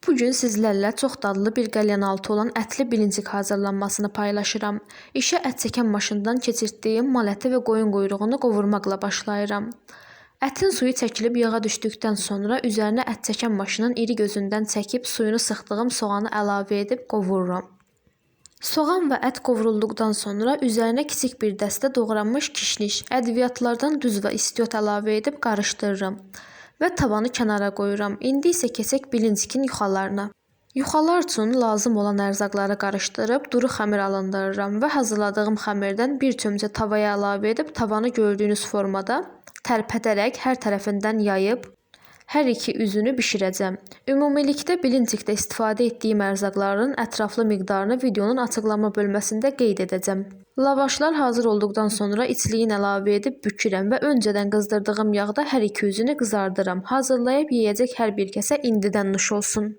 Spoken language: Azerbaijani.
Bugün sizlərlə çox dadlı bir qəlyanaltı olan ətli bilincik hazırlanmasını paylaşıram. İşə ət çəkən maşından keçirtdiyim mal əti və qoyun quyruğunu qovurmaqla başlayıram. Ətin suyu çəkilib yağa düşdükdən sonra üzərinə ət çəkən maşının iri gözündən çəkib suyunu sıxdığım soğanı əlavə edib qovururam. Soğan və ət qovurulduqdan sonra üzərinə kiçik bir dəstə doğranmış kişniş, ədviyyatlardan duz və istiot əlavə edib qarışdırıram və tavanı kənara qoyuram. İndi isə keçək bilincikin yuxalarına. Yuxalar üçün lazım olan ərzaqları qarışdırıb duru xəmir alındırıram və hazırladığım xəmirdən bir çömçə tavaya əlavə edib tavanı gördüyünüz formada tərpədərək hər tərəfindən yayıb hər iki üzünü bişirəcəm. Ümumilikdə bilincikdə istifadə etdiyim ərzaqların ətraflı miqdarını videonun açıqlama bölməsində qeyd edəcəm. Lavaşlar hazır olduqdan sonra içliyin əlavə edib bükürəm və öncədən qızdırdığım yağda hər iki üzünü qızardıram. Hazırlayıb yeyəcək hər bir kəsə indidən nuş olsun.